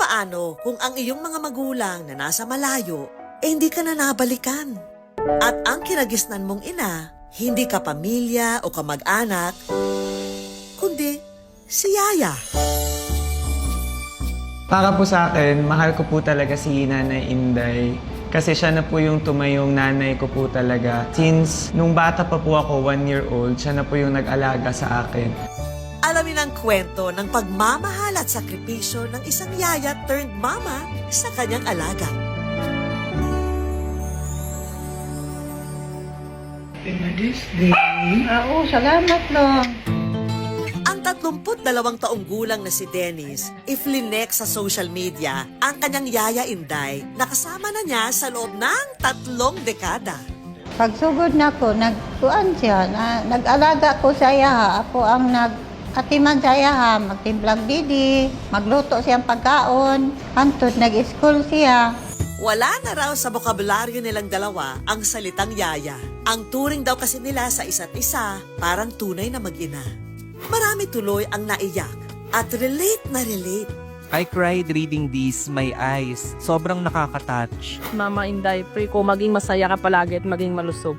Paano kung ang iyong mga magulang na nasa malayo, hindi ka na nabalikan? At ang kinagisnan mong ina, hindi ka pamilya o kamag-anak, kundi si Yaya. Para po sa akin, mahal ko po talaga si Nanay Inday. Kasi siya na po yung tumayong nanay ko po talaga. Since nung bata pa po ako, 1-year-old, siya na po yung nag-alaga sa akin. Alamin ang kwento ng pagmamahal at sakripisyo ng isang yaya turned mama sa kanyang alaga. Oo, salamat lang. Ang 32 taong gulang na si Dennis, iflinek sa social media ang kanyang yaya Inday na kasama na niya sa loob ng 3 dekada. Pagsugod na ko, nagkuan siya, nag-alaga ko sa iya. Ako ang nag-atiman sa iya, magtimblang didi, magluto siyang pagkaon, hantod nag-school siya. Wala na raw sa bokabularyo nilang dalawa ang salitang yaya. Ang turing daw kasi nila sa isa't isa, parang tunay na mag-ina. Marami tuloy ang naiyak at relate na relate. I cried reading these, my eyes. Sobrang nakaka-touch. Mama Inday, pray ko maging masaya ka palagi at maging malusog.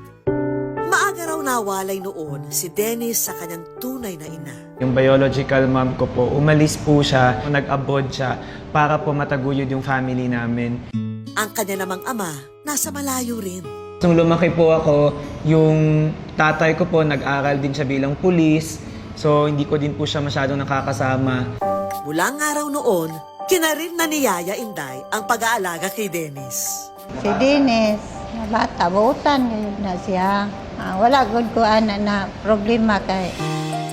Maaga raw nawalay noon si Dennis sa kanyang tunay na ina. Yung biological mom ko po, umalis po siya, nag-abroad siya para po mataguyod yung family namin. Ang kanya namang ama, nasa malayo rin. Nung lumaki po ako, yung tatay ko po nag-aral din siya bilang pulis. So hindi ko din po siya masyadong nakakasama. Mula nga raw noon, kinarin na ni Yaya Inday ang pag-aalaga kay Dennis. Si Dennis, na bata, buutan na siya. Wala gud ko na problema kay.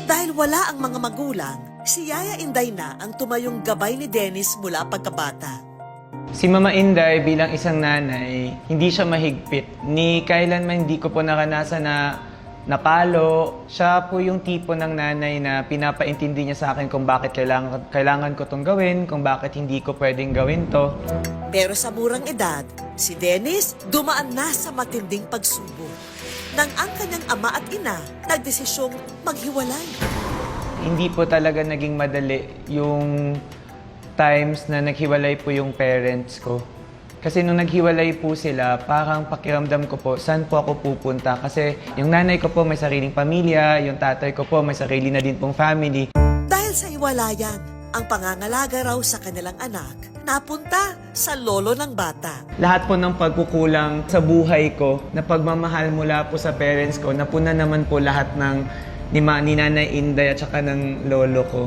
Dahil wala ang mga magulang, si Yaya Inday na ang tumayong gabay ni Dennis mula pagkabata. Si Mama Inday bilang isang nanay, hindi siya mahigpit. Ni kailanman hindi ko po naranasan na napalo. Siya po yung tipo ng nanay na pinapaintindi niya sa akin kung bakit kailangan ko tong gawin, kung bakit hindi ko pwedeng gawin to. Pero sa murang edad, si Dennis dumaan na sa matinding pagsubok. Nang ang kanyang ama at ina nagdesisyong maghiwalay. Hindi po talaga naging madali yung times na naghiwalay po yung parents ko. Kasi nung naghiwalay po sila, parang pakiramdam ko po, saan po ako pupunta? Kasi yung nanay ko po may sariling pamilya, yung tatay ko po may sarili na din pong family. Dahil sa hiwalayan, ang pangangalaga raw sa kanilang anak napunta sa lolo ng bata. Lahat po ng pagkukulang sa buhay ko, na pagmamahal mula po sa parents ko, napuna naman po lahat ng ni Nanay Inday at saka ng lolo ko.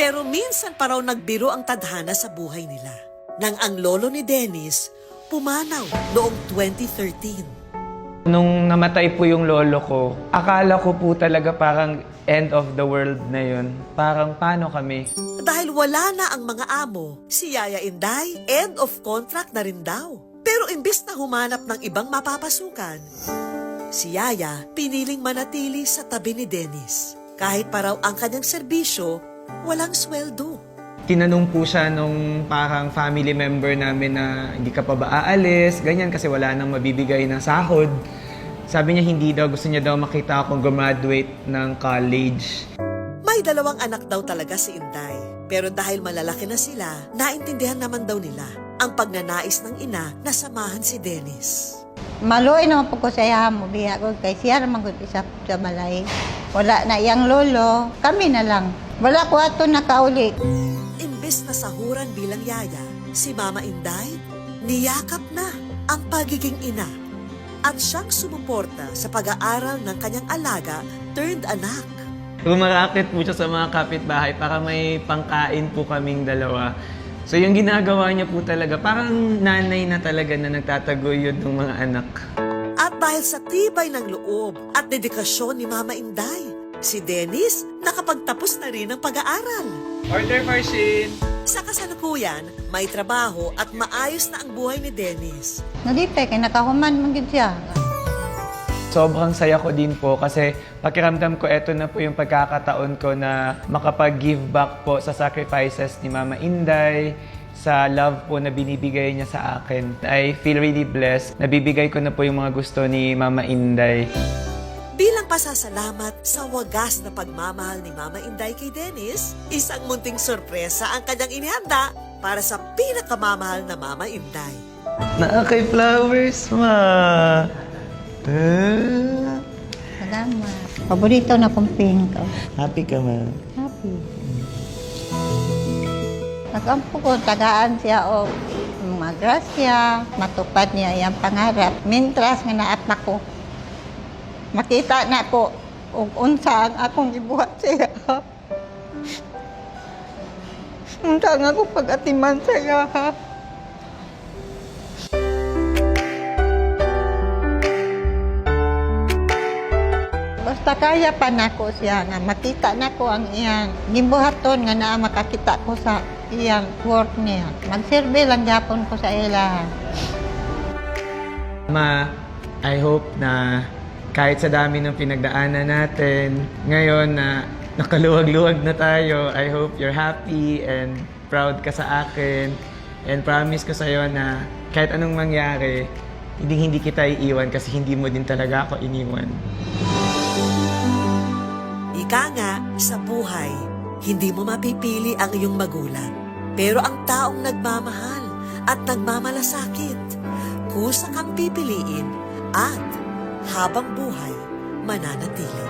Pero minsan pa raw nagbiro ang tadhana sa buhay nila. Nang ang lolo ni Dennis pumanaw noong 2013. Nung namatay po yung lolo ko, akala ko po talaga parang end of the world na yun. Parang paano kami? Dahil wala na ang mga amo, si Yaya Inday, end of contract na rin daw. Pero imbis na humanap ng ibang mapapasukan, si Yaya piniling manatili sa tabi ni Dennis. Kahit pa raw ang kanyang serbisyo, walang sweldo. Tinanong po siya nung parang family member namin na hindi ka pa ba aalis, ganyan kasi wala nang mabibigay na sahod. Sabi niya hindi daw, gusto niya daw makita akong graduate ng college. May 2 anak daw talaga si Inday. Pero dahil malalaki na sila, naintindihan naman daw nila ang pagnanais ng ina na samahan si Dennis. Maluoy naman po ko sa iya mo, biya ko kay siya naman ko sa balay. Wala na iyang lolo, kami na lang. Wala ko ato nakauli. Imbes na sahuran bilang yaya, si Mama Inday, niyakap na ang pagiging ina. At siyang sumuporta sa pag-aaral ng kanyang alaga turned anak. Rumarakit po siya sa mga kapitbahay para may pangkain po kaming dalawa. So yung ginagawa niya po talaga, parang nanay na talaga na nagtataguyod ng mga anak. At dahil sa tibay ng loob at dedikasyon ni Mama Inday, si Dennis nakapagtapos na rin ng pag-aaral. Order for Shin! Sa kasalukuyan, may trabaho at maayos na ang buhay ni Dennis. Nalipay kay nakahuman man gid siya. Sobrang saya ko din po kasi pakiramdam ko eto na po yung pagkakataon ko na makapag-give back po sa sacrifices ni Mama Inday, sa love po na binibigay niya sa akin. I feel really blessed. Nabibigay ko na po yung mga gusto ni Mama Inday. Bilang pasasalamat sa wagas na pagmamahal ni Mama Inday kay Dennis, isang munting sorpresa ang kanyang inihanda para sa pinakamamahal na Mama Inday. Kay flowers, ma. Salamat. Paborito na kong pink. Oh. Happy ka, ma. Happy. Nagampo ko, tagaan siya o magrasya, matupad niya iyang pangarap. Mintras nga naat ko, makita na ko ug unsa ang akong gibuhat siya. Unsa nga ako pag-atiman siya. Basta kaya pa nako siya nga makita nako ang iyang gibuhaton nga naa makakita ko sa iyang work niya. Magsilbi lang gyapon ko sa ila. Ma, I hope na kahit sa dami ng pinagdaanan natin, ngayon na nakaluwag-luwag na tayo, I hope you're happy and proud ka sa akin. And promise ko sa'yo na kahit anong mangyari, hindi kita iiwan kasi hindi mo din talaga ako iniwan. Ika nga, sa buhay, hindi mo mapipili ang iyong magulang. Pero ang taong nagmamahal at nagmamalasakit, kusa kang pipiliin at habang buhay, mananatili.